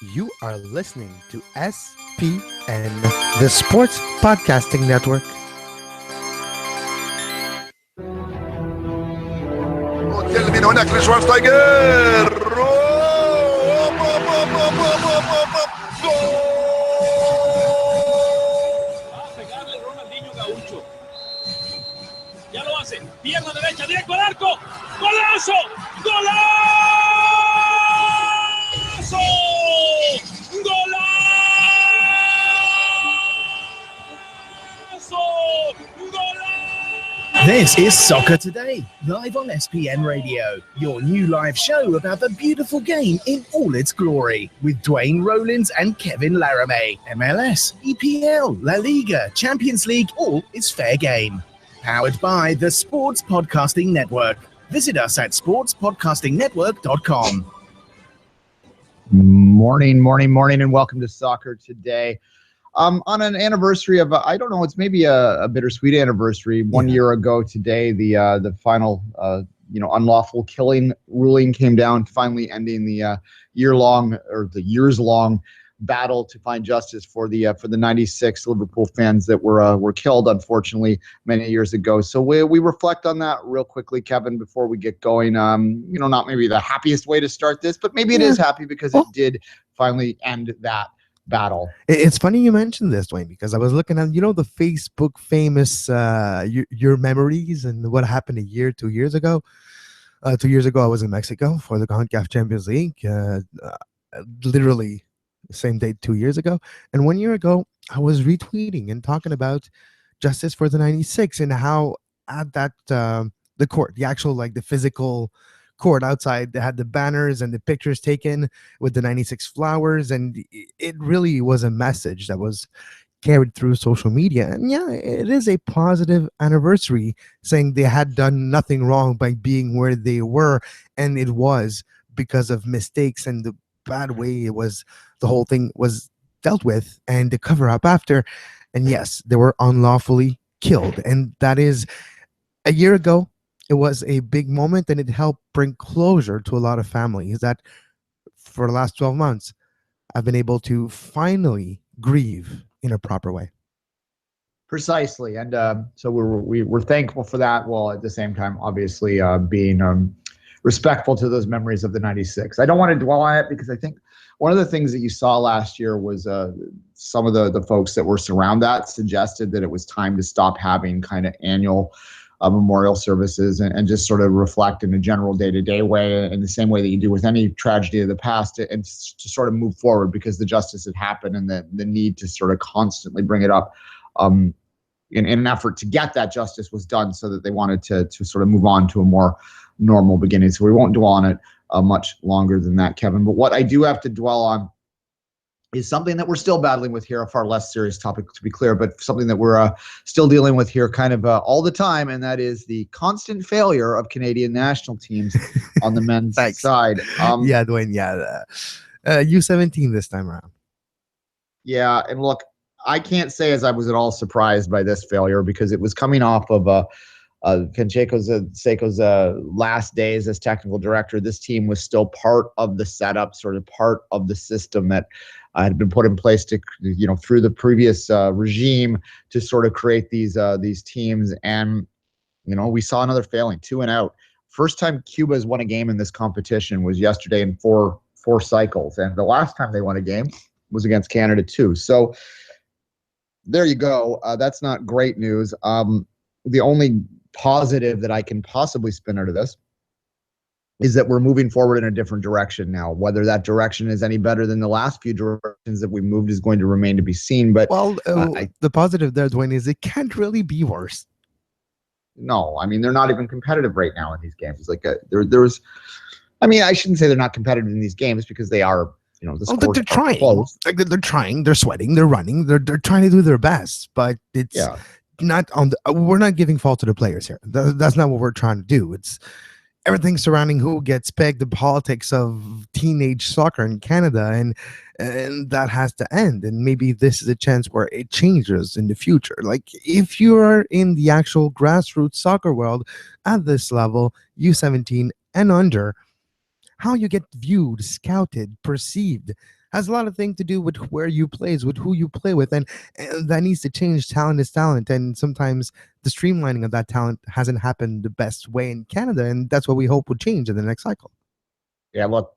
You are listening to SPN, the Sports Podcasting Network. مونديال من هناك لشوارزنيجر جول. Va a pegarle Ronaldinho Gaucho. Ya lo hace. Pierna derecha, directo al arco. ¡Golazo! ¡Golazo! ¡Golazo! ¡Golazo! This is Soccer Today, live on SPN Radio, your new live show about the beautiful game in all its glory, with Duane, Rollins and Kevin Laramee. MLS, EPL, La Liga, Champions League, all is fair game. Powered by the Sports Podcasting Network. Visit us at sportspodcastingnetwork.com. Morning, and welcome to Soccer Today. On an anniversary of, I don't know, it's maybe a bittersweet anniversary. 1 year ago today, the final, unlawful killing ruling came down, finally ending the years-long battle to find justice for the 96 Liverpool fans that were killed, unfortunately, many years ago. So we reflect on that real quickly, Kevin, before we get going. Not maybe the happiest way to start this, but maybe it is happy because it did finally end that battle. It's funny you mentioned this, Duane, because I was looking at, the Facebook famous your memories and what happened 2 years ago. 2 years ago, I was in Mexico for the CONCACAF Champions League, literally the same date 2 years ago. And 1 year ago, I was retweeting and talking about justice for the 96 and how at that, the court, the actual, the physical court outside, they had the banners and the pictures taken with the 96 flowers, and it really was a message that was carried through social media. And yeah, it is a positive anniversary, saying they had done nothing wrong by being where they were, and it was because of mistakes and the bad way the whole thing was dealt with and the cover up after. And yes, they were unlawfully killed, and that is a year ago. It was a big moment, and it helped bring closure to a lot of families that for the last 12 months I've been able to finally grieve in a proper way. Precisely. And so we're thankful for that, while at the same time, obviously, being respectful to those memories of the 96. I don't want to dwell on it because I think one of the things that you saw last year was some of the folks that were surround that suggested that it was time to stop having kind of annual memorial services and just sort of reflect in a general day-to-day way, in the same way that you do with any tragedy of the past, and to sort of move forward because the justice had happened, and the need to sort of constantly bring it up in an effort to get that justice was done, so that they wanted to sort of move on to a more normal beginning. So we won't dwell on it much longer than that, Kevin. But what I do have to dwell on is something that we're still battling with here, a far less serious topic, to be clear, but something that we're still dealing with here kind of all the time, and that is the constant failure of Canadian national teams on the men's side. Yeah, Duane, U17 this time around. Yeah, and look, I can't say as I was at all surprised by this failure, because it was coming off of Kencheko Seiko's last days as technical director. This team was still part of the setup, sort of part of the system that had been put in place to, through the previous regime, to sort of create these teams. And, we saw another failing, 2 and out. First time Cuba has won a game in this competition was yesterday in four cycles. And the last time they won a game was against Canada too. So there you go. That's not great news. The only positive that I can possibly spin out of this is that we're moving forward in a different direction now. Whether that direction is any better than the last few directions that we moved is going to remain to be seen. But the positive there, Duane, is it can't really be worse. No, I mean, they're not even competitive right now in these games. Like there's, I mean, I shouldn't say they're not competitive in these games, because they are. They're trying. They're trying. They're sweating. They're running. They're trying to do their best. But it's not on. We're not giving fault to the players here. That's not what we're trying to do. It's everything surrounding who gets pegged, the politics of teenage soccer in Canada, and that has to end. And maybe this is a chance where it changes in the future. Like, if you are in the actual grassroots soccer world at this level, U17 and under, how you get viewed, scouted, perceived, has a lot of things to do with where you plays, with who you play with, and that needs to change. Talent is talent, and sometimes the streamlining of that talent hasn't happened the best way in Canada, and that's what we hope would change in the next cycle. Yeah, look,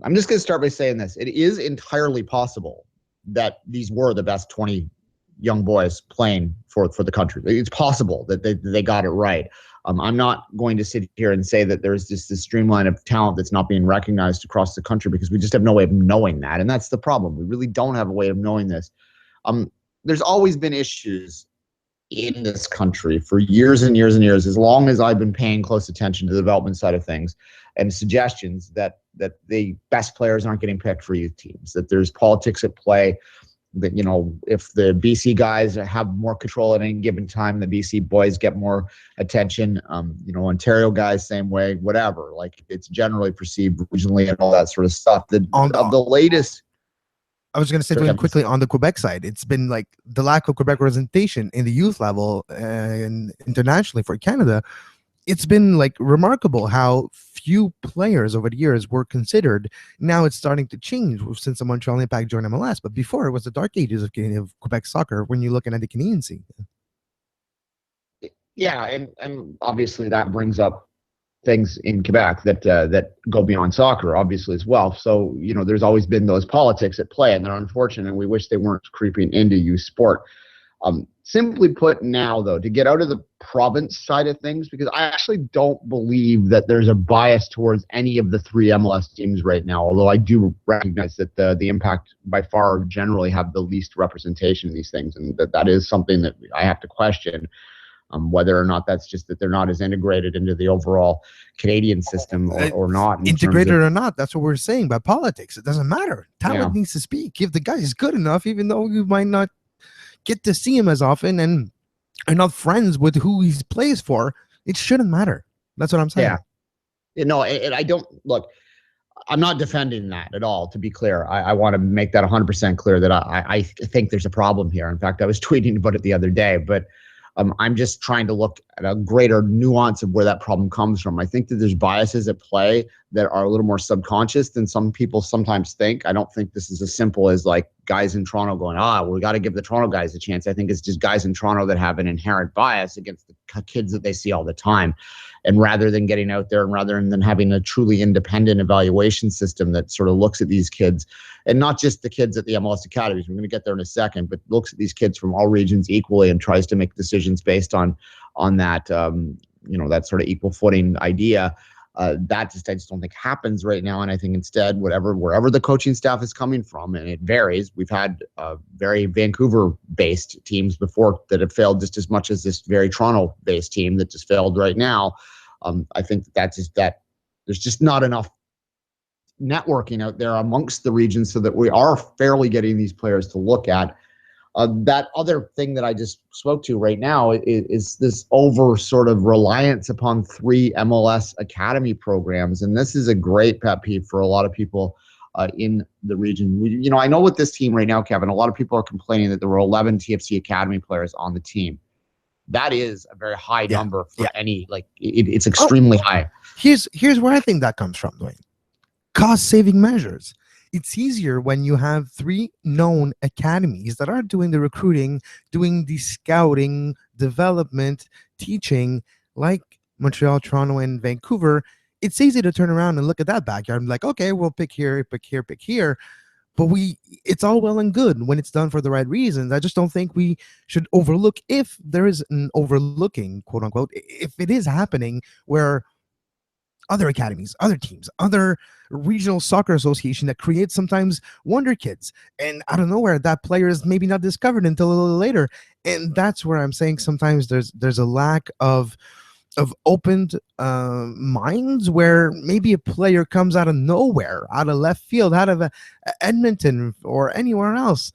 I'm just going to start by saying this. It is entirely possible that these were the best 20 young boys playing for the country. It's possible that they got it right. I'm not going to sit here and say that there's just this streamline of talent that's not being recognized across the country, because we just have no way of knowing that. And that's the problem. We really don't have a way of knowing this. There's always been issues in this country for years and years and years, as long as I've been paying close attention to the development side of things, and suggestions that the best players aren't getting picked for youth teams, that there's politics at play, that, you know, if the BC guys have more control at any given time, the BC boys get more attention. You know, Ontario guys, same way, whatever. Like, it's generally perceived regionally and all that sort of stuff. The latest. I was going to say to him quickly on the Quebec side, it's been like the lack of Quebec representation in the youth level and internationally for Canada. It's been like remarkable how few players over the years were considered. Now it's starting to change since the Montreal Impact joined MLS. But before, it was the dark ages of Quebec soccer when you're looking at the Canadian scene. Yeah, and obviously that brings up things in Quebec that go beyond soccer, obviously, as well. So, you know, there's always been those politics at play, and they're unfortunate, and we wish they weren't creeping into youth sport. Simply put, now, though, to get out of the province side of things, because I actually don't believe that there's a bias towards any of the three MLS teams right now, although I do recognize that the Impact by far generally have the least representation in these things, and that is something that I have to question. Whether or not that's just that they're not as integrated into the overall Canadian system or not. Integrated or not, that's what we're saying about politics. It doesn't matter. Talent needs to speak. If the guy is good enough, even though you might not get to see him as often and are not friends with who he plays for, it shouldn't matter. That's what I'm saying. Yeah. You know, I don't look. I'm not defending that at all, to be clear. I want to make that 100% clear that I think there's a problem here. In fact, I was tweeting about it the other day, but I'm just trying to look at a greater nuance of where that problem comes from. I think that there's biases at play that are a little more subconscious than some people sometimes think. I don't think this is as simple as like guys in Toronto going, we got to give the Toronto guys a chance. I think it's just guys in Toronto that have an inherent bias against the kids that they see all the time. And rather than getting out there and rather than having a truly independent evaluation system that sort of looks at these kids, and not just the kids at the MLS academies, we're going to get there in a second, but looks at these kids from all regions equally and tries to make decisions based on that, that sort of equal footing idea. I just don't think happens right now. And I think instead, wherever the coaching staff is coming from, and it varies, we've had very Vancouver-based teams before that have failed just as much as this very Toronto-based team that just failed right now. I think that there's just not enough networking out there amongst the regions so that we are fairly getting these players to look at. That other thing that I just spoke to right now is this over sort of reliance upon three MLS academy programs. And this is a great pet peeve for a lot of people in the region. I know with this team right now, Kevin, a lot of people are complaining that there were 11 TFC academy players on the team. That is a very high number for any, it's extremely high. Here's where I think that comes from, Duane. Cost-saving measures. It's easier when you have three known academies that are doing the recruiting, doing the scouting, development, teaching, like Montreal, Toronto, and Vancouver. It's easy to turn around and look at that backyard and be like, okay, we'll pick here, pick here, pick here. But it's all well and good when it's done for the right reasons. I just don't think we should overlook, if there is an overlooking, quote unquote, if it is happening where other academies, other teams, other regional soccer association that creates sometimes wonder kids, and out of nowhere that player is maybe not discovered until a little later. And that's where I'm saying sometimes there's a lack of opened minds, where maybe a player comes out of nowhere, out of left field, out of Edmonton or anywhere else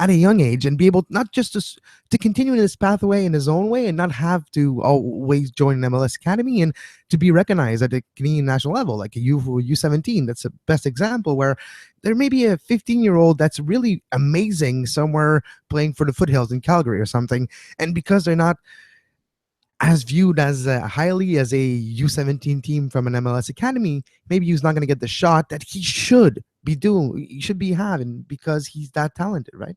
at a young age, and be able not just to continue in this pathway in his own way and not have to always join an MLS academy, and to be recognized at the Canadian national level, like a U17. That's the best example, where there may be a 15-year-old that's really amazing somewhere playing for the Foothills in Calgary or something, and because they're not as viewed as highly as a U17 team from an MLS academy, maybe he's not going to get the shot that he should he should be having because he's that talented, right?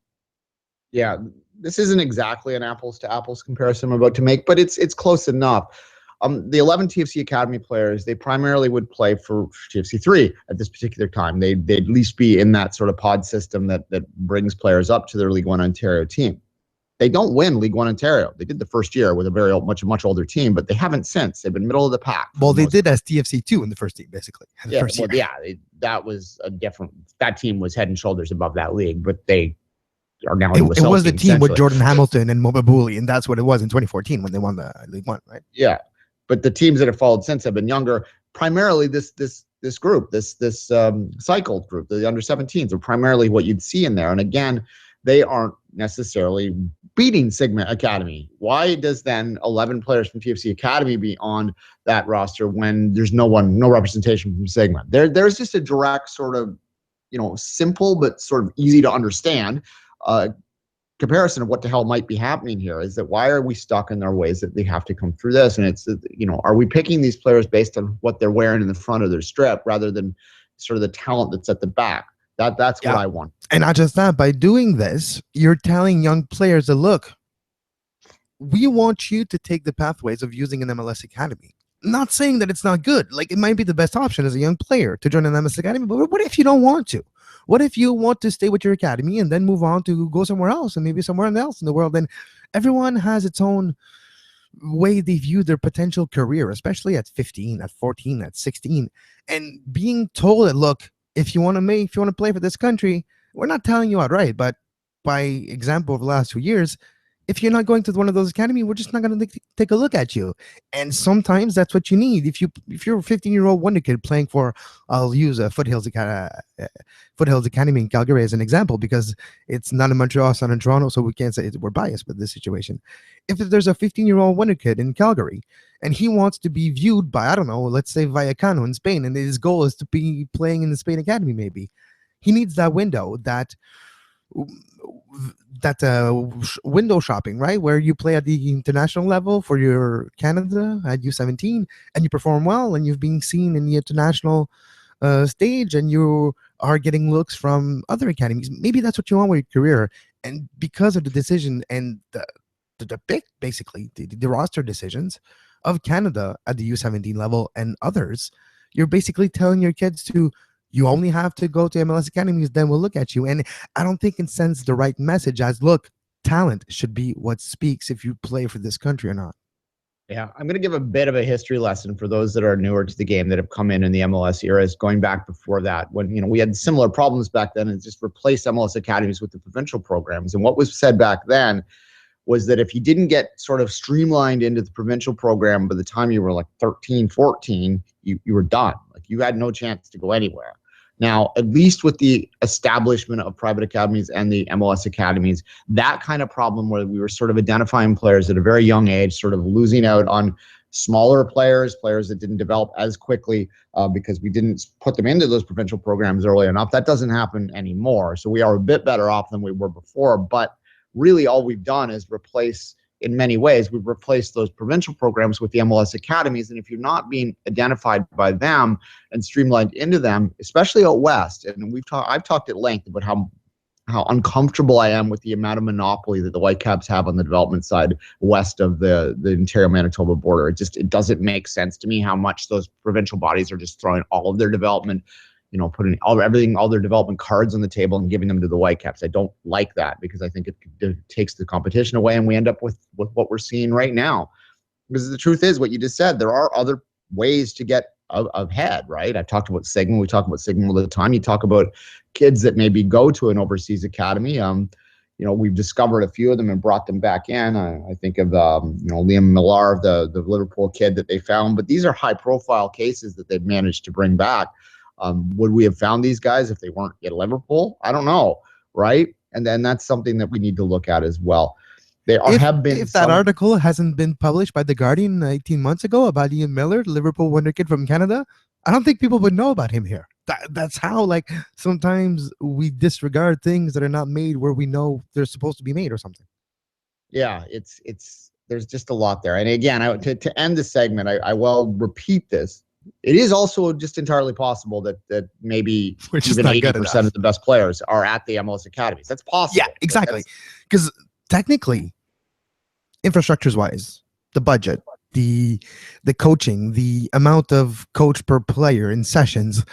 Yeah, this isn't exactly an apples to apples comparison I'm about to make, but it's close enough. The 11 TFC Academy players, they primarily would play for TFC 3 at this particular time. They'd at least be in that sort of pod system that brings players up to their League One Ontario team. They don't win League One Ontario. They did the first year with a very much older team, but they haven't since. They've been middle of the pack. Well, they did as TFC 2 in the first team, basically. That was a different. That team was head and shoulders above that league, but they are now. It was the team with Jordan Hamilton and Mobabuli, and that's what it was in 2014 when they won the League One, right? Yeah, but the teams that have followed since have been younger. Primarily, this group, this cycled group, the under 17s, are primarily what you'd see in there. And again, they aren't necessarily beating Sigma Academy. Why does then 11 players from TFC Academy be on that roster when there's no representation from Sigma? There's just a direct sort of, simple but sort of easy to understand comparison of what the hell might be happening here. Is that why are we stuck in their ways that they have to come through this? And it's, are we picking these players based on what they're wearing in the front of their strip rather than sort of the talent that's at the back? That's what I want. And not just that, by doing this, you're telling young players that, look, we want you to take the pathways of using an MLS Academy. Not saying that it's not good. Like, it might be the best option as a young player to join an MLS Academy, but what if you don't want to? What if you want to stay with your academy and then move on to go somewhere else and maybe somewhere else in the world? Then everyone has its own way they view their potential career, especially at 15, at 14, at 16. And being told that, look, if you want to play for this country, we're not telling you outright, but by example of the last 2 years, if you're not going to one of those academies, we're just not going to take a look at you. And sometimes that's what you need. If you're a 15-year-old wonder kid playing for, I'll use a Foothills Academy in Calgary as an example because it's not in Montreal, it's not in Toronto, so we can't say we're biased with this situation. If there's a 15-year-old wonder kid in Calgary and he wants to be viewed by, I don't know, let's say Vallecano in Spain, and his goal is to be playing in the Spain Academy, maybe he needs that window, that window shopping, right, where you play at the international level for your Canada at U17 and you perform well and you've been seen in the international stage and you are getting looks from other academies. Maybe that's what you want with your career. And because of the decision and the pick, basically the roster decisions of Canada at the U17 level and others, you're basically telling your kids to, you only have to go to MLS academies, then we'll look at you. And I don't think it sends the right message as, look, talent should be what speaks if you play for this country or not. Yeah, I'm going to give a bit of a history lesson for those that are newer to the game that have come in the MLS eras, going back before that, when we had similar problems back then, and just replaced MLS academies with the provincial programs. And what was said back then was that if you didn't get sort of streamlined into the provincial program by the time you were like 13, 14, you were done. Like, you had no chance to go anywhere. Now, at least with the establishment of private academies and the MLS academies, that kind of problem where we were sort of identifying players at a very young age, sort of losing out on smaller players that didn't develop as quickly because we didn't put them into those provincial programs early enough. That doesn't happen anymore. So we are a bit better off than we were before. But really all we've done is in many ways, we've replaced those provincial programs with the MLS academies. And if you're not being identified by them and streamlined into them, especially out west, and I've talked at length about how uncomfortable I am with the amount of monopoly that the Whitecaps have on the development side west of the Ontario-Manitoba border. It doesn't make sense to me how much those provincial bodies are just throwing all of their development, putting all their development cards on the table and giving them to the Whitecaps. I don't like that because I think it takes the competition away, and we end up with what we're seeing right now. Because the truth is, what you just said, there are other ways to get ahead, right? I've talked about Sigma. We talk about Sigma all the time. You talk about kids that maybe go to an overseas academy. We've discovered a few of them and brought them back in. I think of Liam Millar, the Liverpool kid that they found. But these are high-profile cases that they've managed to bring back. Would we have found these guys if they weren't at Liverpool? I don't know, right? And then that's something that we need to look at as well. If that article hasn't been published by The Guardian 18 months ago about Ian Miller, the Liverpool wonder kid from Canada, I don't think people would know about him here. That's how, sometimes we disregard things that are not made where we know they're supposed to be made or something. Yeah, there's just a lot there. And again, to end the segment, I will repeat this. it is also just entirely possible that maybe Which is even not 80% of the best players are at the MLS academies. That's possible. Yeah, exactly. Because technically, infrastructures wise, the budget, the coaching, the amount of coach per player in sessions,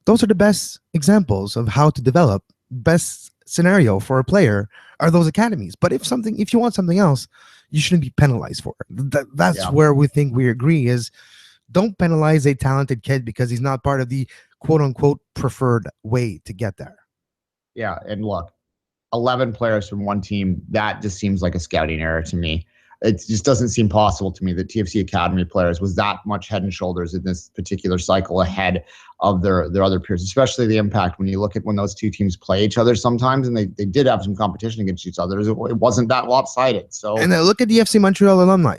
those are the best examples of how to develop. Best scenario for a player are those academies. But if you want something else, you shouldn't be penalized for it. That's where we think we agree is don't penalize a talented kid because he's not part of the quote unquote preferred way to get there. Yeah, and look, 11 players from one team, that just seems like a scouting error to me. It just doesn't seem possible to me that TFC Academy players was that much head and shoulders in this particular cycle ahead of their other peers, especially the impact when you look at when those two teams play each other sometimes, and they did have some competition against each other. It wasn't that lopsided. So, and look at the FC Montreal alumni.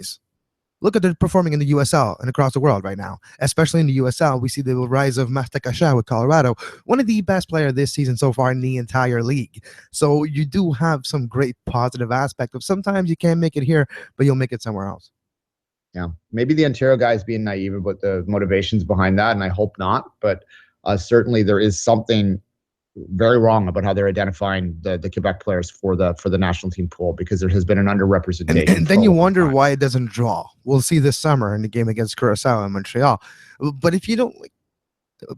Look at them performing in the USL and across the world right now. Especially in the USL, we see the rise of Mastakasha with Colorado, one of the best players this season so far in the entire league. So you do have some great positive aspect of sometimes you can't make it here, but you'll make it somewhere else. Yeah, maybe the Ontario guys being naive about the motivations behind that, and I hope not. But certainly there is something very wrong about how they're identifying the Quebec players for the national team pool, because there has been an underrepresentation. And then you wonder why it doesn't draw. We'll see this summer in the game against Curaçao and Montreal. But if you don't,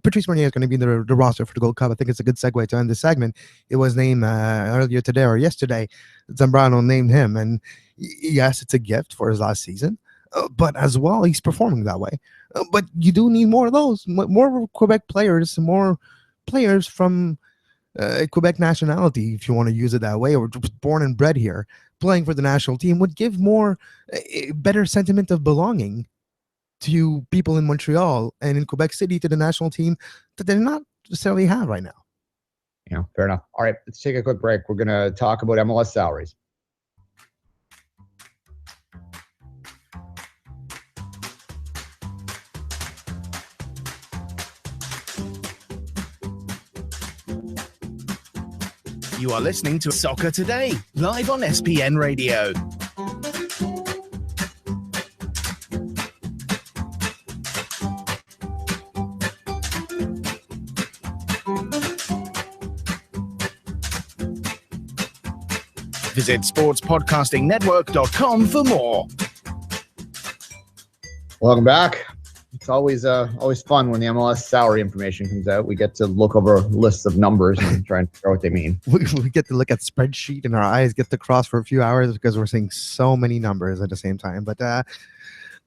Patrice Mournier is going to be in the roster for the Gold Cup. I think it's a good segue to end the segment. It was named earlier today or yesterday. Zambrano named him. And yes, it's a gift for his last season. But as well, he's performing that way. But you do need more of those. More Quebec players, more players from Quebec nationality, if you want to use it that way, or born and bred here, playing for the national team would give more a better sentiment of belonging to people in Montreal and in Quebec City to the national team that they're not necessarily have right now. Yeah, fair enough. All right, let's take a quick break. We're going to talk about MLS salaries. You are listening to Soccer Today, live on SPN Radio. Visit sportspodcastingnetwork.com for more. Welcome back. It's always fun when the MLS salary information comes out. We get to look over lists of numbers and try and figure out what they mean. We get to look at spreadsheet and our eyes get to cross for a few hours because we're seeing so many numbers at the same time. But I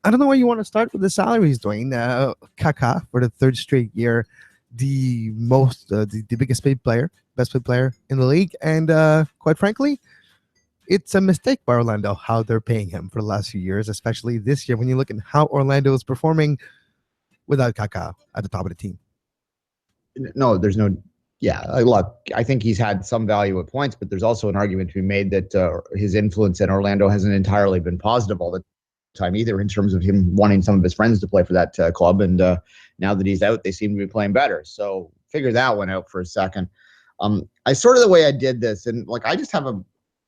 don't know where you want to start with the salaries, Duane. Kaká, for the third straight year, the biggest paid player, best paid player in the league. And quite frankly, it's a mistake by Orlando how they're paying him for the last few years, especially this year when you look at how Orlando is performing without Kaká at the top of the team. No, there's no. Yeah, look, I think he's had some value at points, but there's also an argument to be made that his influence in Orlando hasn't entirely been positive all the time either, in terms of him wanting some of his friends to play for that club. And now that he's out, they seem to be playing better. So figure that one out for a second. I sort of the way I did this, and like I just have a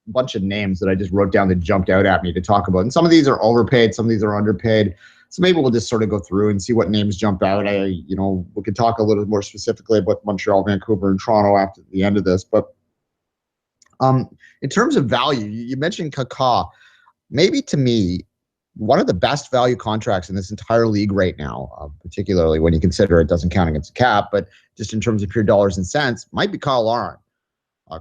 bunch of names that I just wrote down that jumped out at me to talk about. And some of these are overpaid, some of these are underpaid. So maybe we'll just sort of go through and see what names jump out. We could talk a little more specifically about Montreal, Vancouver, and Toronto after the end of this. But in terms of value, you mentioned Kaká. Maybe to me, one of the best value contracts in this entire league right now, particularly when you consider it doesn't count against the cap, but just in terms of pure dollars and cents, might be Kyle Larin.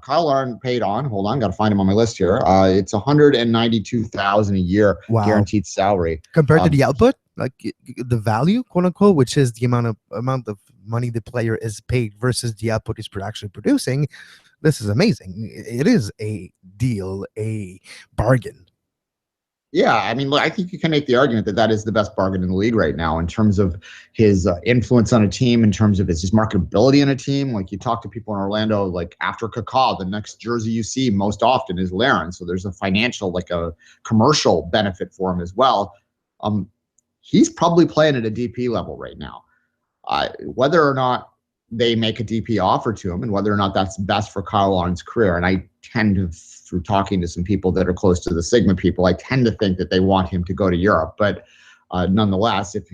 Kyle Larin paid on. Hold on, got to find him on my list here. It's $192,000 a year guaranteed salary compared to the output, like the value, quote unquote, which is the amount of money the player is paid versus the output he's actually producing. This is amazing. It is a deal, a bargain. Yeah, I mean, I think you can make the argument that that is the best bargain in the league right now in terms of his influence on a team, in terms of his marketability in a team. Like you talk to people in Orlando, like after Kaká, the next jersey you see most often is Larin. So there's a financial, like a commercial benefit for him as well. He's probably playing at a DP level right now. Whether or not they make a DP offer to him and whether or not that's best for Kyle Larin's career. And I tend to, through talking to some people that are close to the Sigma people, I tend to think that they want him to go to Europe. But nonetheless, if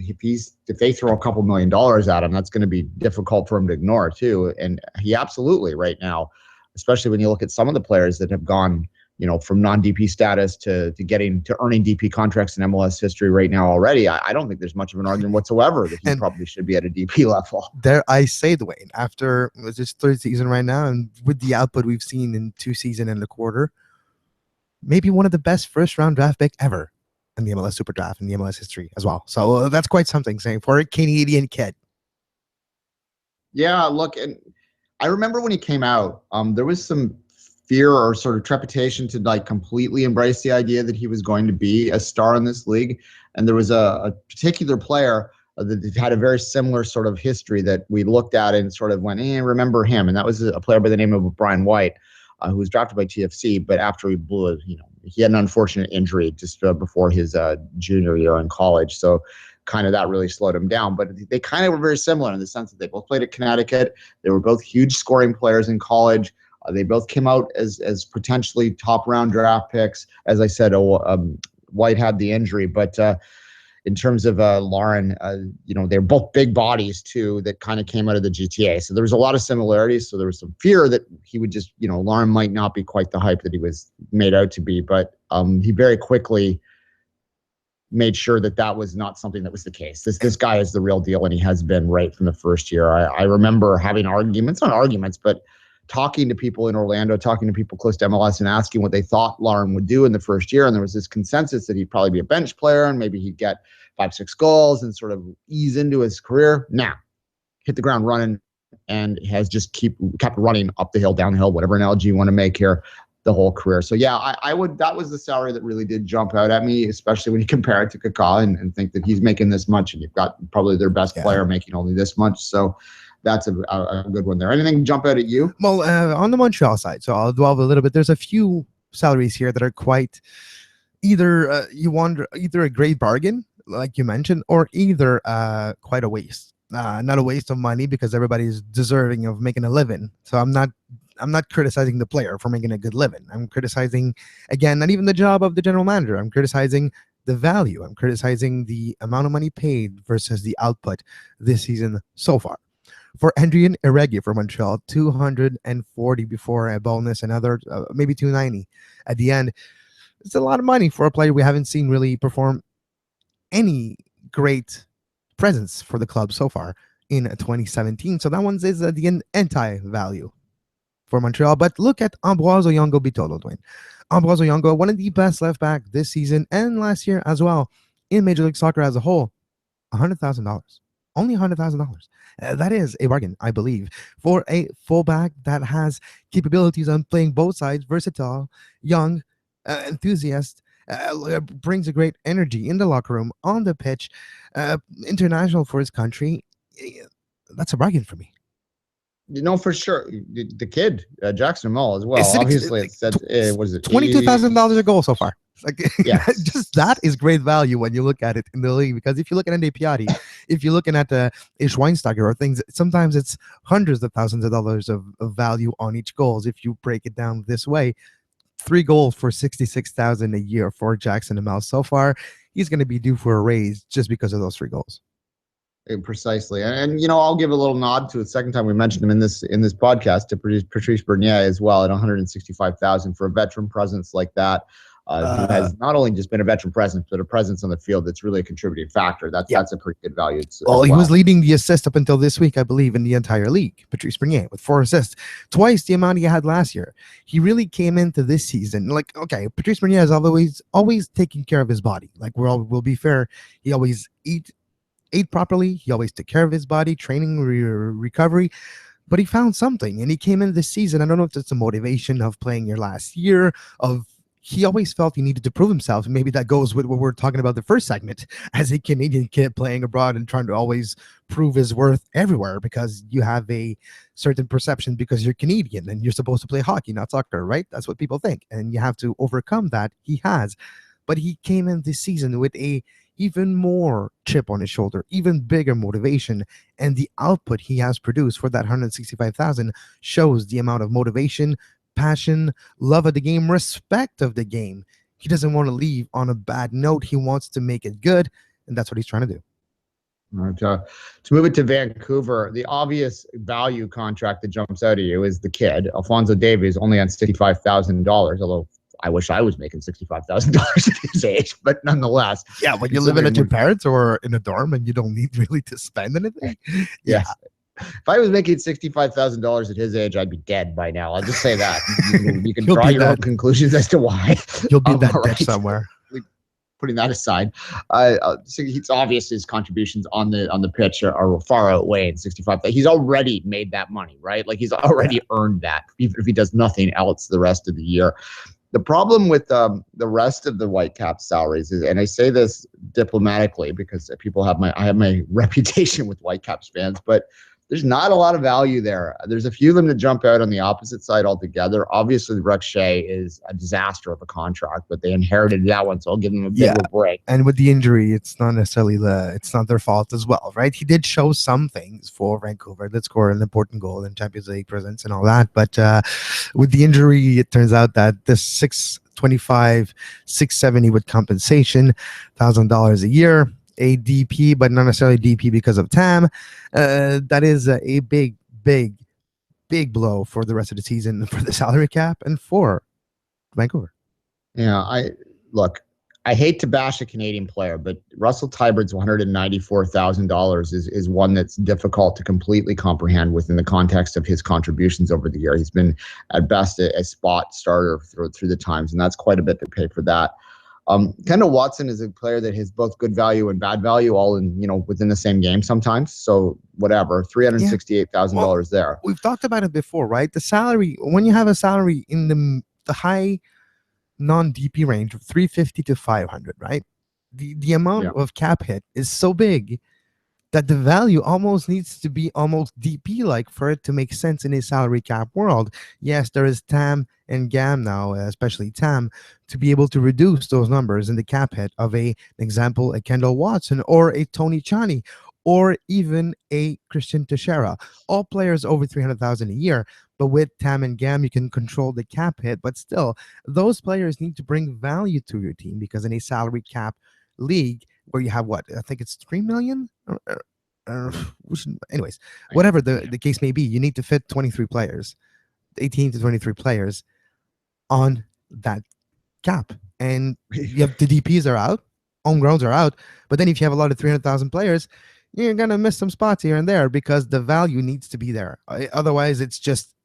they throw a couple $1 million at him, that's going to be difficult for him to ignore too. And he absolutely right now, especially when you look at some of the players that have gone, from non-DP status to earning DP contracts in MLS history right now already. I don't think there's much of an argument whatsoever that he probably should be at a DP level. There, I say, Duane, after his third season right now, and with the output we've seen in 2 seasons and a quarter, maybe one of the best first-round draft pick ever in the MLS Super Draft in the MLS history as well. So that's quite something, saying for a Canadian kid. Yeah, look, and I remember when he came out, there was some fear or sort of trepidation to like completely embrace the idea that he was going to be a star in this league. And there was a particular player that had a very similar sort of history that we looked at and sort of went, remember him. And that was a player by the name of Brian White, who was drafted by TFC, but after he blew it, he had an unfortunate injury just before his junior year in college. So kind of that really slowed him down. But they kind of were very similar in the sense that they both played at Connecticut. They were both huge scoring players in college. They both came out as potentially top round draft picks. As I said, White had the injury, but in terms of Lauren, they're both big bodies too that kind of came out of the GTA. So there was a lot of similarities. So there was some fear that he would just, Lauren might not be quite the hype that he was made out to be, but he very quickly made sure that was not something that was the case. This guy is the real deal, and he has been right from the first year. I remember having not arguments, but talking to people in Orlando, talking to people close to MLS and asking what they thought Lauren would do in the first year. And there was this consensus that he'd probably be a bench player and maybe he'd get 5-6 goals and sort of ease into his career. Now, hit the ground running and has just kept running up the hill, down the hill, whatever analogy you want to make here, the whole career. So yeah, I would, that was the salary that really did jump out at me, especially when you compare it to Kaká and think that he's making this much and you've got probably their best player making only this much. So that's a good one there. Anything jump out at you? Well, on the Montreal side, so I'll dwell a little bit. There's a few salaries here that are quite either a great bargain, like you mentioned, or either quite a waste. Not a waste of money because everybody's deserving of making a living. So I'm not criticizing the player for making a good living. I'm criticizing, again, not even the job of the general manager. I'm criticizing the value. I'm criticizing the amount of money paid versus the output this season so far. For Adrien Iregi for Montreal, 240 before a bonus, another maybe 290 at the end. It's a lot of money for a player we haven't seen really perform any great presence for the club so far in 2017. So that one is the anti-value for Montreal. But look at Ambroise Oyongo-Bitolo, Duane. Ambroise Oyongo, one of the best left back this season and last year as well in Major League Soccer as a whole. $100,000. Only $100,000. That is a bargain, I believe, for a fullback that has capabilities on playing both sides, versatile, young, enthusiast, brings a great energy in the locker room, on the pitch, international for his country. That's a bargain for me. For sure. The kid, Jackson Mall as well. Obviously, it said, what is it? $22,000 a goal so far. Like, yes. Just that is great value when you look at it in the league. Because if you look at Andy Piatti, if you're looking at Schweinsteiger or things, sometimes it's hundreds of thousands of dollars of value on each goals. If you break it down this way, 3 goals for $66,000 a year for Jackson Mall so far. He's going to be due for a raise just because of those 3 goals. Precisely. And I'll give a little nod to the second time we mentioned him in this podcast to Patrice Bernier as well at $165,000 for a veteran presence like that. Who has not only just been a veteran presence, but a presence on the field that's really a contributing factor. That's a pretty good value. Well, he was leading the assist up until this week, I believe, in the entire league. Patrice Bernier with 4 assists, twice the amount he had last year. He really came into this season okay. Patrice Bernier is always taking care of his body. Like we'll be fair, he always ate properly. He always took care of his body, training, recovery. But he found something, and he came in this season. I don't know if it's the motivation of playing your last year he always felt he needed to prove himself. Maybe that goes with what we're talking about the first segment as a Canadian kid playing abroad and trying to always prove his worth everywhere because you have a certain perception because you're Canadian and you're supposed to play hockey, not soccer, right? That's what people think. And you have to overcome that. He has. But he came in this season with a even more chip on his shoulder, even bigger motivation. And the output he has produced for that $165,000 shows the amount of motivation, passion, love of the game, respect of the game. He doesn't want to leave on a bad note. He wants to make it good. and that's what he's trying to do. Right, to move it to Vancouver, the obvious value contract that jumps out at you is the kid, Alphonso Davies, only on $65,000, although I wish I was making $65,000 at his age, but nonetheless. Yeah, when you're living at your parents or in a dorm and you don't need really to spend anything. Yes. If I was making $65,000 at his age, I'd be dead by now. I'll just say that. You can draw your own conclusions as to why. You'll be that dead somewhere. Putting that aside, so it's obvious his contributions on the pitch are far outweighing 65. He's already made that money, right? Like he's already earned that, even if he does nothing else the rest of the year. The problem with the rest of the Whitecaps salaries is, and I say this diplomatically because I have my reputation with Whitecaps fans, but there's not a lot of value there. There's a few of them that jump out on the opposite side altogether. Obviously, Rex Shea is a disaster of a contract, but they inherited that one, so I'll give them a bit of a break. And with the injury, it's not necessarily it's not their fault as well, right? He did show some things for Vancouver. Did score an important goal in Champions League presence and all that, but with the injury, it turns out that this $625, $670 with compensation, $1,000 a year. A DP, but not necessarily DP because of TAM. That is a big blow for the rest of the season for the salary cap and for Vancouver. Yeah, I hate to bash a Canadian player, but Russell Tybert's $194,000 is one that's difficult to completely comprehend within the context of his contributions over the year. He's been at best a spot starter through the times, and that's quite a bit to pay for that. Kendall Watson is a player that has both good value and bad value all in, within the same game sometimes. So whatever, $368,000 there. We've talked about it before, right? The salary, when you have a salary in the high non-DP range of 350 to 500, right? The amount of cap hit is so big that the value almost needs to be almost DP-like for it to make sense in a salary cap world. Yes, there is TAM and GAM now, especially TAM, to be able to reduce those numbers in the cap hit of an example, a Kendall Watson or a Tony Chani or even a Christian Teixeira. All players over $300,000 a year, but with TAM and GAM, you can control the cap hit. But still, those players need to bring value to your team because in a salary cap league, where you have I think it's 3 million. Anyways, whatever the case may be, you need to fit 23 players, 18 to 23 players on that cap, and you have the DPs are out, homegrowns are out. But then if you have a lot of 300,000 players, you're gonna miss some spots here and there because the value needs to be there. Otherwise, it's just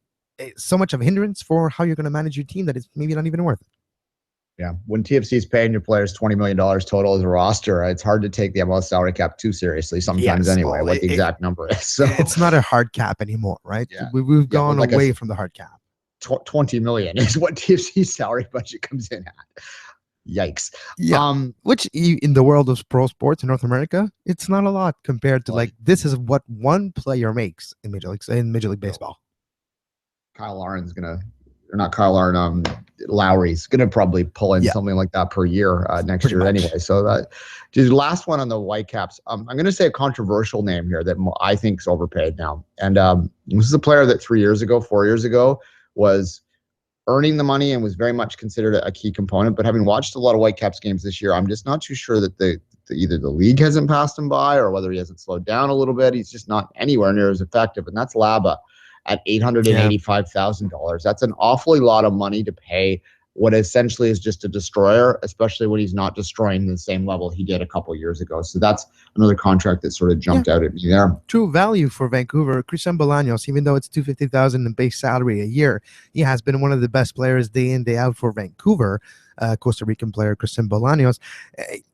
so much of a hindrance for how you're gonna manage your team that it's maybe not even worth it. Yeah, when TFC is paying your players $20 million total as a roster, it's hard to take the MLS salary cap too seriously sometimes anyway, what the exact number is. So it's not a hard cap anymore, right? Yeah. We've gone away from the hard cap. 20 million is what TFC's salary budget comes in at. Yikes. Yeah. Which in the world of pro sports in North America, it's not a lot compared to this is what one player makes in Major League Baseball. Lowry's going to probably pull in something like that per year next year anyway. So the last one on the Whitecaps, I'm going to say a controversial name here that I think is overpaid now. And this is a player that 4 years ago was earning the money and was very much considered a key component. But having watched a lot of Whitecaps games this year, I'm just not too sure that either the league hasn't passed him by or whether he hasn't slowed down a little bit. He's just not anywhere near as effective. And that's Laba at $885,000. That's an awfully lot of money to pay what essentially is just a destroyer, especially when he's not destroying the same level he did a couple years ago. So that's another contract that sort of jumped out at me there. True value for Vancouver. Christian Bolaños, even though it's $250,000 in base salary a year, he has been one of the best players day in, day out for Vancouver. Costa Rican player Christian Bolaños.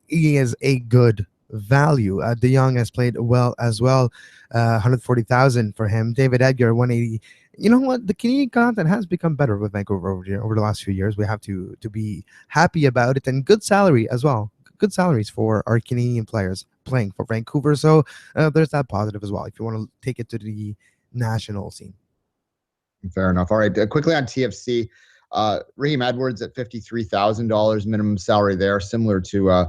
He is a good value. De Jong has played well as well. $140,000 for him. David Edgar, $180,000. You know what? The Canadian content has become better with Vancouver over the last few years. We have to be happy about it, and good salary as well. Good salaries for our Canadian players playing for Vancouver. So there's that positive as well. If you want to take it to the national scene. Fair enough. All right. Quickly on TFC. Raheem Edwards at $53,000 minimum salary there, similar to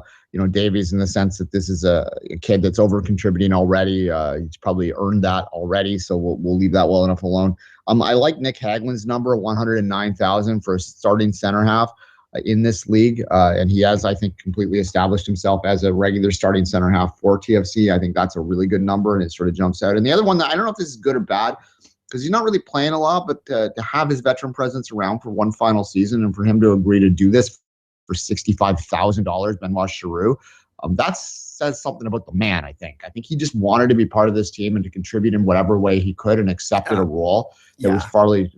Davies in the sense that this is a kid that's over contributing already. He's probably earned that already, so we'll leave that well enough alone. I like Nick Haglin's number, $109,000 for a starting center half. in this league, and he has, I think, completely established himself as a regular starting center half for TFC. I think that's a really good number, and it sort of jumps out. And the other one that I don't know if this is good or bad, because he's not really playing a lot, but to have his veteran presence around for one final season and for him to agree to do this for $65,000, Benoit Giroux, that says something about the man, I think. I think he just wanted to be part of this team and to contribute in whatever way he could, and accepted a role that was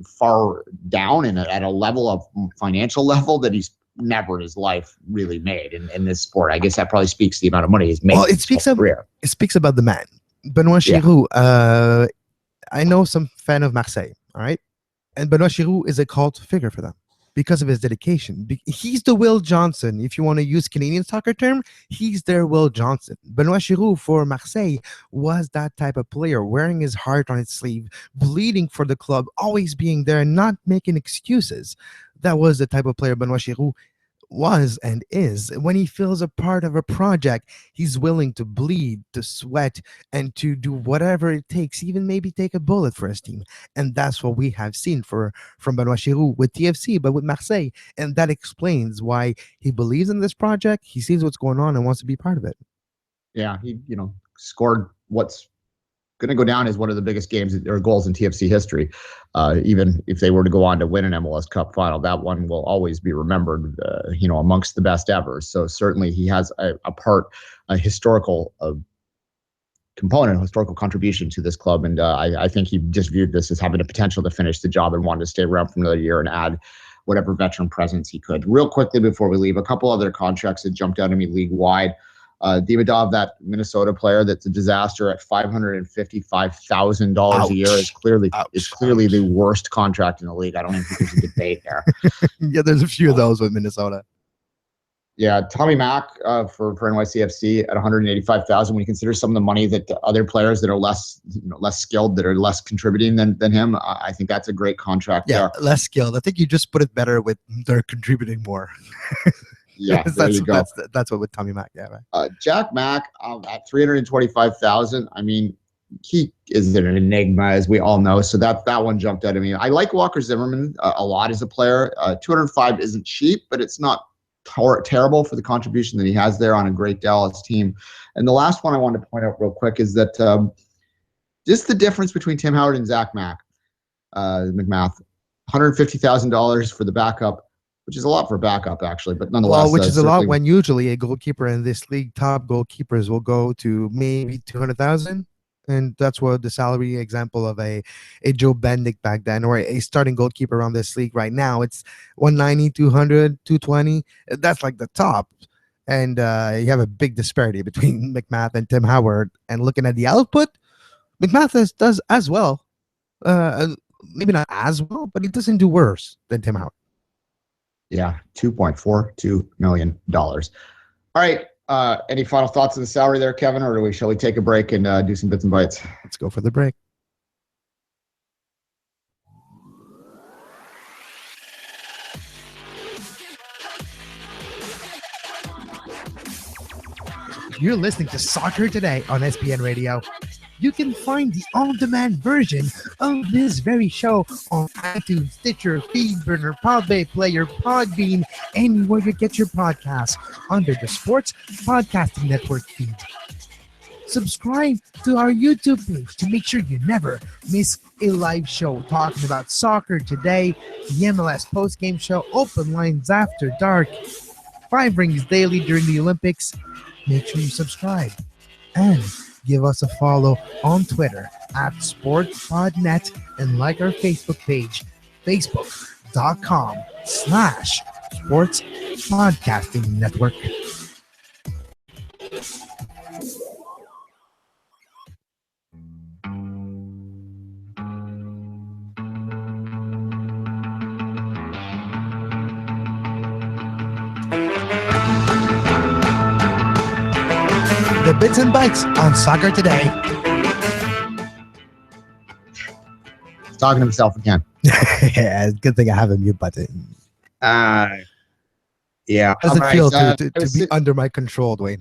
far down and at a level of financial level that he's never in his life really made in this sport. I guess that probably speaks to the amount of money he's made. Well, it speaks about the man. Benoit Giroux, I know some fan of Marseille, all right? And Benoit Giroux is a cult figure for them because of his dedication. He's the Will Johnson. If you want to use Canadian soccer term, he's their Will Johnson. Benoit Giroux for Marseille was that type of player, wearing his heart on his sleeve, bleeding for the club, always being there and not making excuses. That was the type of player Benoit Giroux was and is. When he feels a part of a project, he's willing to bleed, to sweat, and to do whatever it takes, even maybe take a bullet for his team. And that's what we have seen from Benoit Giroux with TFC, but with Marseille. And that explains why he believes in this project. He sees what's going on and wants to be part of it. Yeah, he scored what's going to go down as one of the biggest games or goals in TFC history. Even if they were to go on to win an MLS Cup final, that one will always be remembered, amongst the best ever. So certainly he has a historical component, a historical contribution to this club. And I think he just viewed this as having the potential to finish the job and wanted to stay around for another year and add whatever veteran presence he could. Real quickly before we leave, a couple other contracts that jumped out at me league-wide. Dimadov, that Minnesota player that's a disaster at $555,000 a year, is clearly the worst contract in the league. I don't even think there's a debate there. Yeah, there's a few of those with Minnesota. Yeah, Tommy Mack for NYCFC at $185,000. When you consider some of the money that the other players that are less skilled, that are less contributing than him, I think that's a great contract. Yeah, there. Less skilled. I think you just put it better with they're contributing more. Yeah, there you go. That's what with Tommy Mack. Yeah, right. Jack Mack at $325,000. I mean, he is an enigma, as we all know. So that one jumped out at me. I like Walker Zimmerman a lot as a player. $205 isn't cheap, but it's not terrible for the contribution that he has there on a great Dallas team. And the last one I wanted to point out real quick is that just the difference between Tim Howard and Zach McMath. $150,000 for the backup, which is a lot for a backup, actually, but nonetheless. Well, which is a lot when usually a goalkeeper in this league, top goalkeepers will go to maybe $200,000, and that's what the salary example of a Joe Bendick back then, or a starting goalkeeper around this league right now. It's 190, 200, 220. That's like the top, and you have a big disparity between McMath and Tim Howard. And looking at the output, McMath does as well, maybe not as well, but he doesn't do worse than Tim Howard. Yeah, $2.42 million. All right. Any final thoughts on the salary there, Kevin, or shall we take a break and do some bits and bites? Let's go for the break. You're listening to Soccer Today on SPN Radio. You can find the on-demand version of this very show on iTunes, Stitcher, Feedburner, Podbay Player, Podbean, anywhere you get your podcasts under the Sports Podcasting Network feed. Subscribe to our YouTube page to make sure you never miss a live show talking about soccer today, the MLS postgame show, open lines after dark, 5 rings daily during the Olympics. Make sure you subscribe and give us a follow on Twitter at SportsPodNet and like our Facebook page, facebook.com/Sports Podcasting Network. The bits and bites on Soccer Today. He's talking to himself again. Yeah, good thing I have a mute button. Yeah. How's it feel to be under my control, Duane?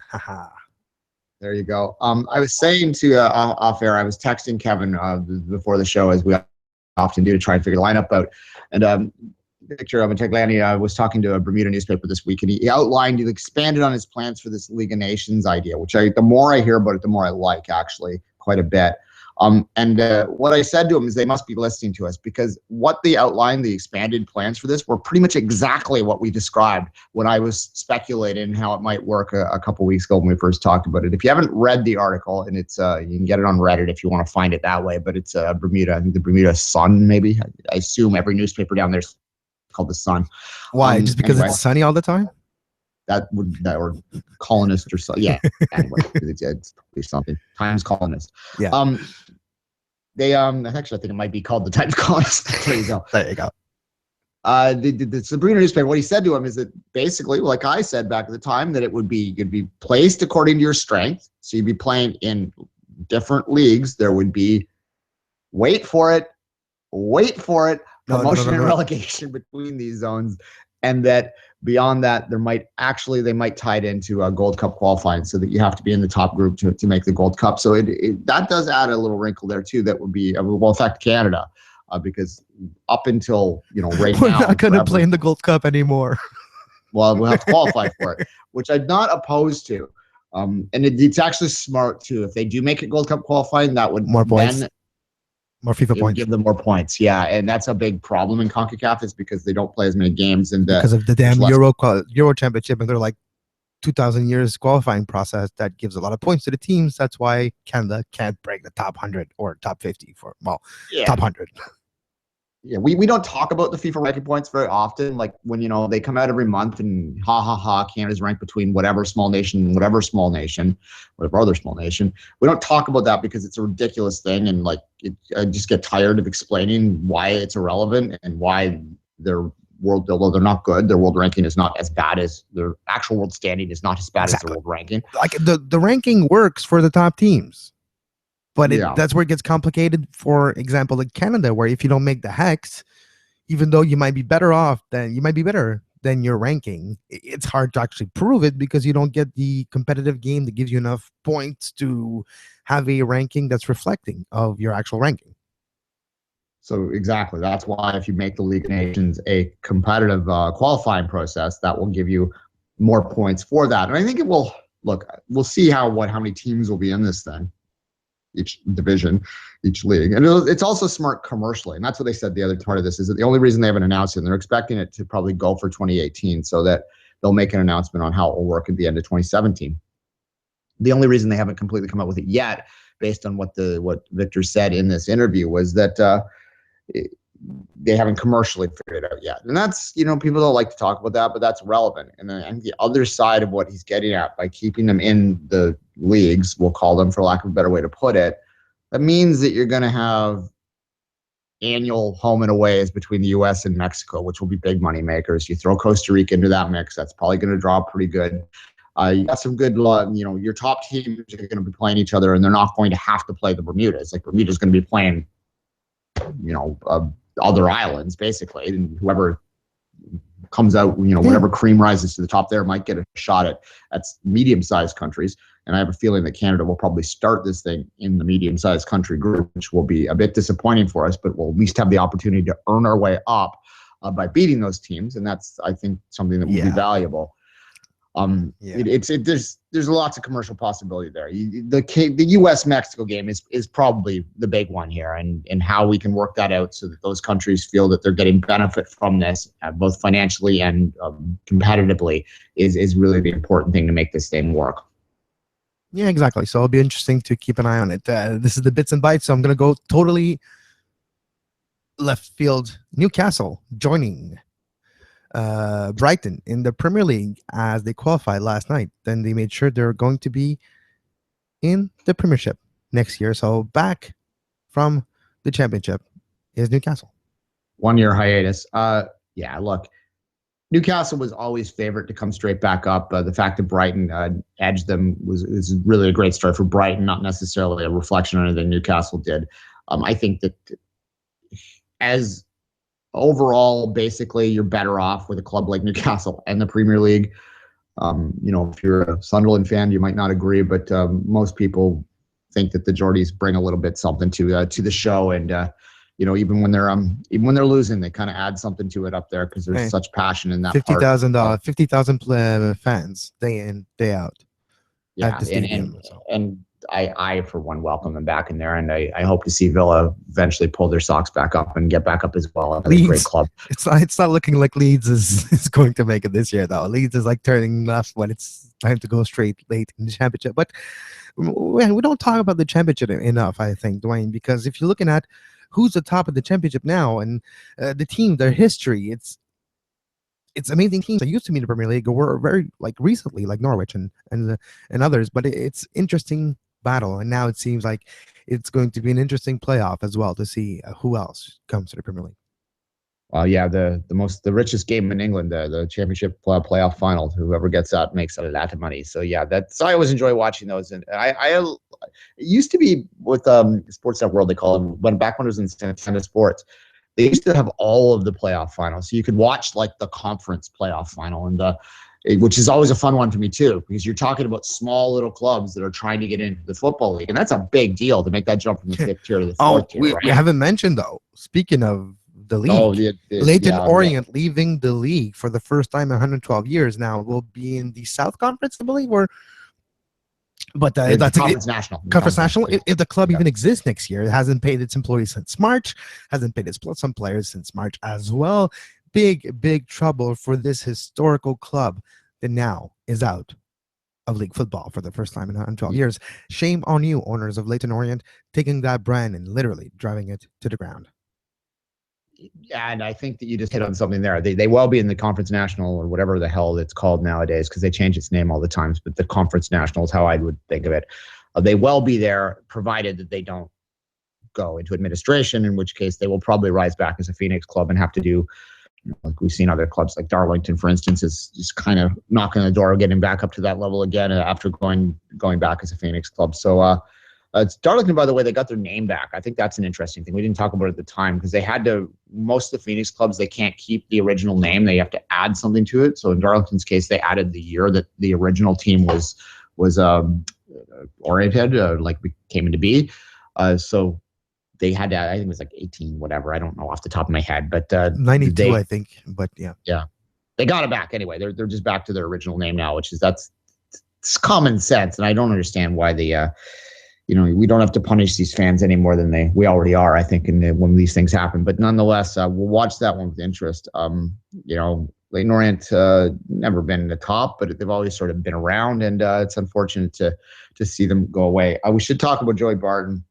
There you go. I was saying to off air, I was texting Kevin before the show, as we often do, to try and figure the lineup out. And Victor Monteglani was talking to a Bermuda newspaper this week, and he expanded on his plans for this League of Nations idea, which the more I hear about it, the more I like, actually, quite a bit. And what I said to him is they must be listening to us, because what they outlined, the expanded plans for this, were pretty much exactly what we described when I was speculating how it might work a couple weeks ago when we first talked about it. If you haven't read the article, and it's you can get it on Reddit if you want to find it that way, but it's Bermuda, I think the Bermuda Sun, maybe. I assume every newspaper down there is called the Sun. Why? Just because it's sunny all the time? That or colonist or so. Yeah. Anyway, it's something. Times Colonist. Yeah. They actually, I think it might be called the Times Colonist. There you go. There you go. The Sabrina newspaper, what he said to him is that basically, like I said back at the time, that you'd be placed according to your strength. So you'd be playing in different leagues. There would be, wait for it, promotion and relegation between these zones, and that beyond that, they might tie it into a Gold Cup qualifying, so that you have to be in the top group to make the Gold Cup. So that does add a little wrinkle there too. That would be will affect Canada, because up until right we're now, not going to play in the Gold Cup anymore. Well, we'll have to qualify for it, which I'm not opposed to. And it's actually smart too. If they do make it Gold Cup qualifying, that would more points. More FIFA points. Give them more points, yeah, and that's a big problem in CONCACAF, is because they don't play as many games, and because of the damn Euro Championship, and they're like 2,000 years qualifying process that gives a lot of points to the teams. That's why Canada can't break the top 100 or top 50 top 100. Yeah, we don't talk about the FIFA ranking points very often. Like when they come out every month and Canada's ranked between whatever small nation, whatever other small nation. We don't talk about that because it's a ridiculous thing, and I just get tired of explaining why it's irrelevant and why although they're not good, their world ranking is not as bad as their actual world standing is not as bad as their world ranking. Like the ranking works for the top teams. But that's where it gets complicated. For example, like Canada, where if you don't make the hex, even though you might be better than your ranking, it's hard to actually prove it because you don't get the competitive game that gives you enough points to have a ranking that's reflecting of your actual ranking. So exactly, that's why if you make the League of Nations a competitive qualifying process, that will give you more points for that. And I think it will. Look, we'll see how many teams will be in this thing. Each division, each league. And it's also smart commercially. And that's what they said. The other part of this is that the only reason they haven't announced it, and they're expecting it to probably go for 2018, so that they'll make an announcement on how it will work at the end of 2017. The only reason they haven't completely come up with it yet, based on what Victor said in this interview, was that they haven't commercially figured it out yet. And that's, people don't like to talk about that, but that's relevant. And the other side of what he's getting at, by keeping them in the leagues, we'll call them, for lack of a better way to put it, that means that you're going to have annual home and aways between the U.S. and Mexico, which will be big money makers. You throw Costa Rica into that mix, that's probably going to draw pretty good. You got some good, your top teams are going to be playing each other, and they're not going to have to play the Bermudas. Like Bermuda's going to be playing, other islands basically, and whoever comes out, whatever cream rises to the top there might get a shot at medium-sized countries. And I have a feeling that Canada will probably start this thing in the medium-sized country group, which will be a bit disappointing for us, but we'll at least have the opportunity to earn our way up by beating those teams, and that's, I think, something that will be valuable. There's lots of commercial possibility there. The U.S. Mexico game is probably the big one here, and how we can work that out so that those countries feel that they're getting benefit from this, both financially and competitively, is really the important thing to make this thing work. Yeah, exactly. So it'll be interesting to keep an eye on it. This is the bits and bytes, so I'm going to go totally left field. Newcastle joining Brighton in the Premier League as they qualified last night. Then they made sure they're going to be in the Premiership next year. So back from the Championship is Newcastle. 1 year hiatus. Look, Newcastle was always favored to come straight back up. The fact that Brighton edged them is really a great story for Brighton, not necessarily a reflection on anything Newcastle did. I think that as overall, basically, you're better off with a club like Newcastle and the Premier League. If you're a Sunderland fan, you might not agree, but most people think that the Geordies bring a little bit something to the show, and even when they're losing, they kind of add something to it up there because there's such passion in that. 50,000 fans day in, day out at the stadium. And I for one welcome them back in there, and I hope to see Villa eventually pull their socks back up and get back up as well. Another great club. It's not looking like Leeds is going to make it this year though. Leeds is like turning left when it's time to go straight late in the championship. But we don't talk about the championship enough, I think, Duane, because if you're looking at who's the top of the championship now and the team, their history, it's amazing teams that used to be in the Premier League or were very recently, like Norwich and others. But it's interesting battle, and now it seems like it's going to be an interesting playoff as well to see who else comes to the Premier League. Well, yeah, the richest game in England, the championship playoff final. Whoever gets out makes a lot of money. So yeah, I always enjoy watching those. And it used to be with Sportsnet World, they call them, back when it was in Santa Sports. They used to have all of the playoff finals, so you could watch the conference playoff final, and which is always a fun one for me too, because you're talking about small little clubs that are trying to get into the football league, and that's a big deal to make that jump from the 5th tier to the 4th tier. We haven't mentioned though. Speaking of the league, Leyton Orient leaving the league for the first time in 112 years. Now will be in the South Conference, I believe, but that's Conference National. Conference National. If the club even exists next year, it hasn't paid its employees since March, hasn't paid some players since March as well. Big trouble for this historical club that now is out of league football for the first time in 112 years. Shame on you, owners of Leyton Orient, taking that brand and literally driving it to the ground. Yeah, and I think that you just hit on something there. They will be in the Conference National or whatever the hell it's called nowadays, because they change its name all the times. But the Conference National is how I would think of it. They will be there, provided that they don't go into administration, in which case they will probably rise back as a Phoenix club and have to do, like we've seen other clubs like Darlington, for instance, is just kind of knocking on the door, getting back up to that level again after going back as a Phoenix club. So it's Darlington, by the way, they got their name back. I think that's an interesting thing. We didn't talk about it at the time because they had to, most of the Phoenix clubs, they can't keep the original name. They have to add something to it. So in Darlington's case, they added the year that the original team was oriented, came into be. So they had to, I think it was 18, whatever. I don't know off the top of my head, but 92, I think. But yeah, they got it back anyway. They're just back to their original name now, which is it's common sense, and I don't understand why they. We don't have to punish these fans any more than we already are, I think, when these things happen. But nonetheless, we'll watch that one with interest. Leyton Orient never been in the top, but they've always sort of been around, and it's unfortunate to see them go away. We should talk about Joey Barton.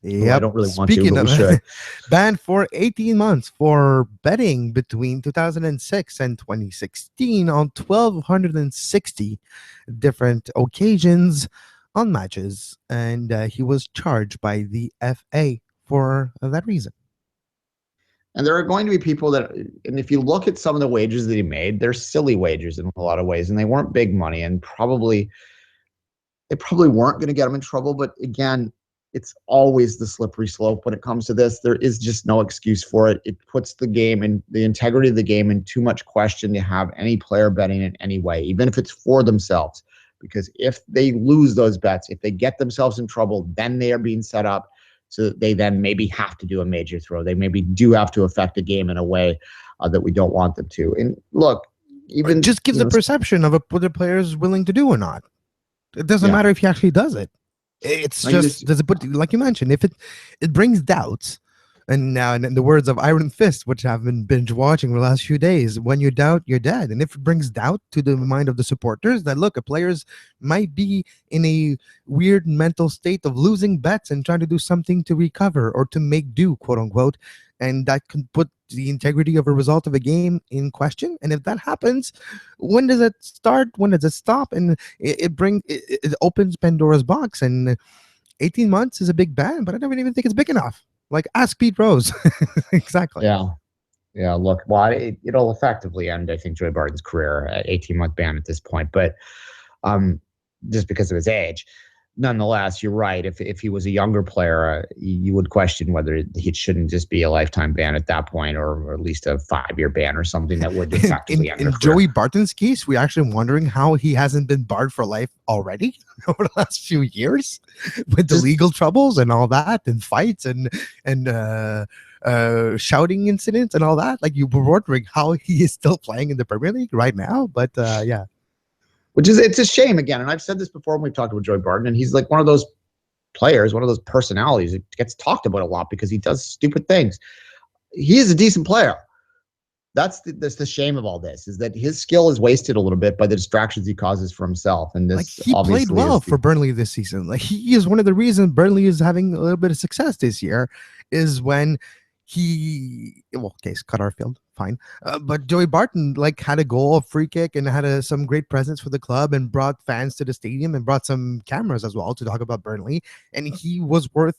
Yeah, I don't really want to, but we should. Banned for 18 months for betting between 2006 and 2016 on 1,260 different occasions on matches, and he was charged by the FA for that reason. And there are going to be people that, and if you look at some of the wages that he made, they're silly wages in a lot of ways, and they weren't big money, and they probably weren't going to get him in trouble. But again, it's always the slippery slope when it comes to this. There is just no excuse for it. It puts the game and the integrity of the game in too much question to have any player betting in any way, even if it's for themselves. Because if they lose those bets, if they get themselves in trouble, then they are being set up so that they then maybe have to do a major throw. They maybe do have to affect the game in a way that we don't want them to. And look, even just give the perception of what the player is willing to do or not. It doesn't matter if he actually does it. It's does it put, like you mentioned, if it brings doubts. And now, in the words of Iron Fist, which I've been binge watching for the last few days, when you doubt, you're dead. And if it brings doubt to the mind of the supporters, that look, players might be in a weird mental state of losing bets and trying to do something to recover or to make do, quote unquote, and that can put the integrity of a result of a game in question. And if that happens, when does it start? When does it stop? And it opens Pandora's box. And 18 months is a big ban, but I don't even think it's big enough. Like, ask Pete Rose. Exactly. Yeah. Look, well, it'll effectively end, I think, Joey Barton's career at 18-month ban at this point. But just because of his age, nonetheless, you're right. If he was a younger player, you would question whether he shouldn't just be a lifetime ban at that point, or at least a 5-year ban or something that would effectively end. In Joey Barton's case, we're actually wondering how he hasn't been barred for life already over the last few years with the legal troubles and all that, and fights and shouting incidents and all that. Like, you were wondering how he is still playing in the Premier League right now. But yeah. It's a shame again. And I've said this before when we've talked about Joey Barton, and he's like one of those players, one of those personalities that gets talked about a lot because he does stupid things. He is a decent player. That's the shame of all this, is that his skill is wasted a little bit by the distractions he causes for himself. And this, like, he played well for Burnley this season. Like, he is one of the reasons Burnley is having a little bit of success this year, is when cut our field, fine. But Joey Barton like had a goal, a free kick, and had some great presence for the club, and brought fans to the stadium, and brought some cameras as well to talk about Burnley. And he was worth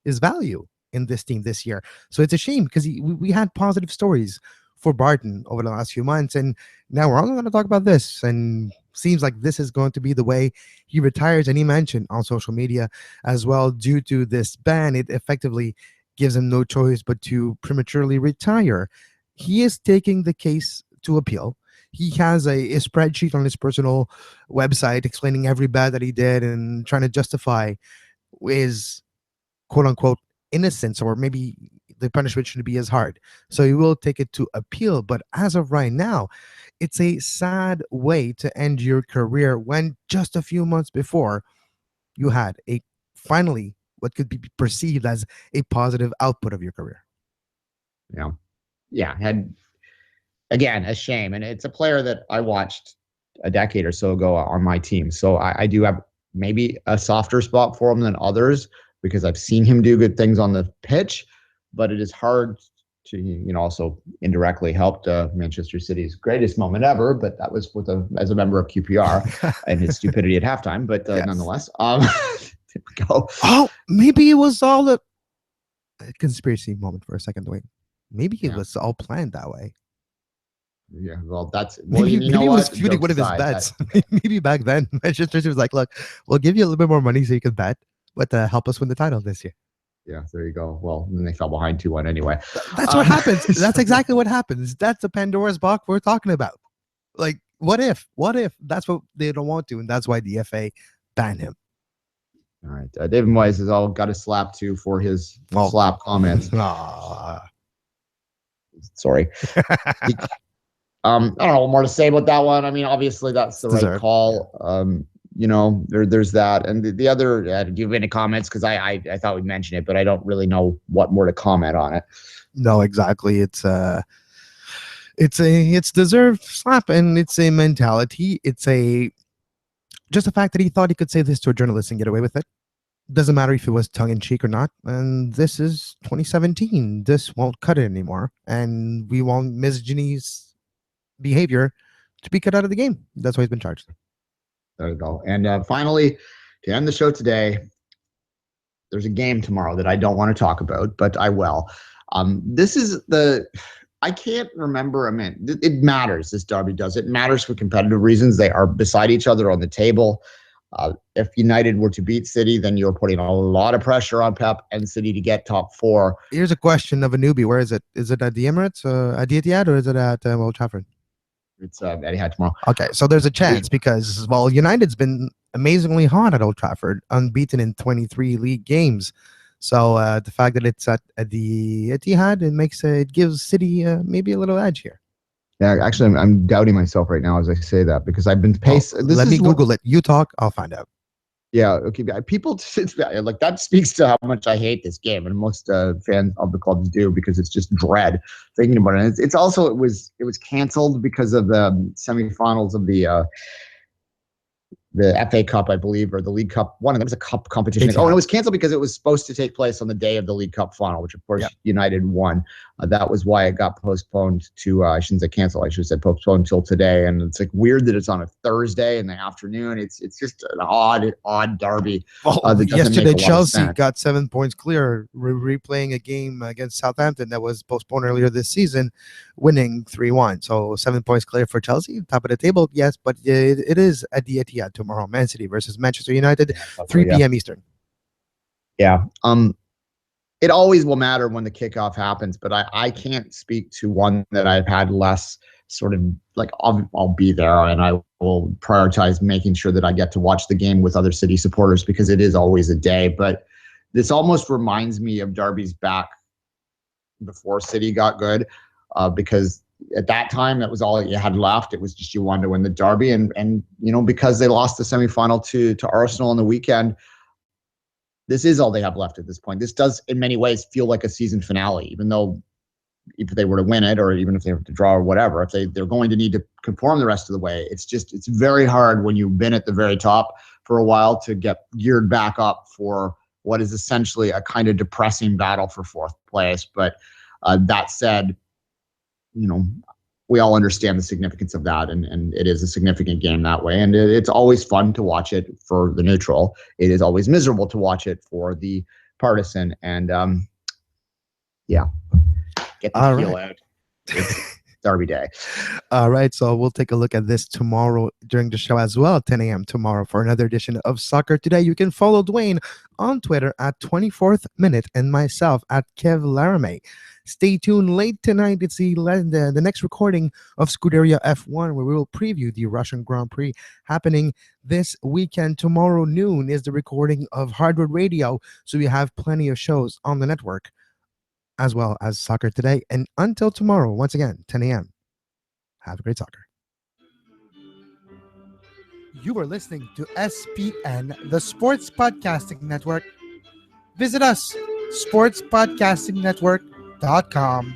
his value in this team this year. So it's a shame, because we had positive stories for Barton over the last few months, and now we're only going to talk about this, and seems like this is going to be the way he retires. And he mentioned on social media as well, due to this ban, it effectively gives him no choice but to prematurely retire. He is taking the case to appeal. He has a spreadsheet on his personal website explaining every bad that he did and trying to justify his quote unquote innocence, or maybe the punishment shouldn't be as hard. So he will take it to appeal. But as of right now, it's a sad way to end your career, when just a few months before you had finally what could be perceived as a positive output of your career. Yeah. Again, a shame. And it's a player that I watched a decade or so ago on my team. So I do have maybe a softer spot for him than others, because I've seen him do good things on the pitch, but it is hard to, also indirectly helped Manchester City's greatest moment ever, but that was as a member of QPR and his stupidity at halftime. But yes. Nonetheless, there we go. Oh, maybe it was all a conspiracy moment for a second, Duane. Maybe it was all planned that way. Yeah, well, maybe he was feuding one of his bets. Maybe back then, Manchester City was like, "Look, we'll give you a little bit more money so you can bet, but help us win the title this year." Yeah, there you go. Well, then they fell behind 2-1 anyway. That's what happens. That's exactly what happens. That's the Pandora's box we're talking about. Like, what if? What if? That's what they don't want to, and that's why the FA banned him. All right. David Moyes has all got a slap too for his slap comments. Sorry. I don't know what more to say about that one. I mean, obviously that's the right call. There's that. And the other, do you have any comments? Because I thought we'd mention it, but I don't really know what more to comment on it. No, exactly. It's deserved slap, and it's a mentality. It's just the fact that he thought he could say this to a journalist and get away with it. Doesn't matter if it was tongue in cheek or not. And this is 2017. This won't cut it anymore. And we want misogyny's behavior to be cut out of the game. That's why he's been charged. There you go. And finally, to end the show today, there's a game tomorrow that I don't want to talk about, but I will. I can't remember. I mean, it matters. This derby does. It matters for competitive reasons. They are beside each other on the table. If United were to beat City, then you're putting a lot of pressure on Pep and City to get top four. Here's a question of a newbie. Where is it? Is it at the Emirates, at the Etihad, or is it at Old Trafford? It's Etihad tomorrow. Okay, so there's a chance because, United's been amazingly hot at Old Trafford, unbeaten in 23 league games. So the fact that it's at the Etihad, it gives City maybe a little edge here. Yeah, actually, I'm doubting myself right now as I say that, because I've been paced. Let me Google it. You talk, I'll find out. Yeah, okay. People, like, that speaks to how much I hate this game, and most fans of the clubs do, because it's just dread thinking about it. And it's also it was canceled because of the semifinals of the FA Cup, I believe, or the League Cup. One of them was a cup competition. And it was canceled because it was supposed to take place on the day of the League Cup final, which, of course, United won. That was why it got postponed to, I shouldn't say canceled, I should have said postponed until today. And it's like weird that it's on a Thursday in the afternoon. It's just an odd derby. Yesterday, Chelsea got 7 points clear, replaying a game against Southampton that was postponed earlier this season, winning 3-1. So 7 points clear for Chelsea, top of the table, yes, but it is at the Etihad tomorrow. Man City versus Manchester United, 3 p.m. Eastern. Yeah. It always will matter when the kickoff happens, but I can't speak to one that I've had less sort of like, I'll be there, and I will prioritize making sure that I get to watch the game with other City supporters, because it is always a day. But this almost reminds me of derbies back before City got good, because at that time that was all you had left. It was just you wanted to win the derby, and because they lost the semifinal to Arsenal on the weekend, this is all they have left at this point. This does in many ways feel like a season finale, even though if they were to win it, or even if they were to draw or whatever, if they're going to need to conform the rest of the way. It's very hard when you've been at the very top for a while to get geared back up for what is essentially a kind of depressing battle for fourth place. But that said, we all understand the significance of that, and it is a significant game that way. And it's always fun to watch it for the neutral. It is always miserable to watch it for the partisan. And get the heel out. It's Derby Day. All right, so we'll take a look at this tomorrow during the show as well, 10 a.m. tomorrow for another edition of Soccer Today. You can follow Duane on Twitter at 24th Minute and myself at Kev Laramee. Stay tuned late tonight. It's the next recording of Scuderia F1, where we will preview the Russian Grand Prix happening this weekend. Tomorrow noon is the recording of Hardwood Radio, so we have plenty of shows on the network, as well as Soccer Today. And until tomorrow, once again, 10 a.m., have a great soccer. You are listening to SPN, the Sports Podcasting Network. Visit us, sportspodcastingnetwork.com.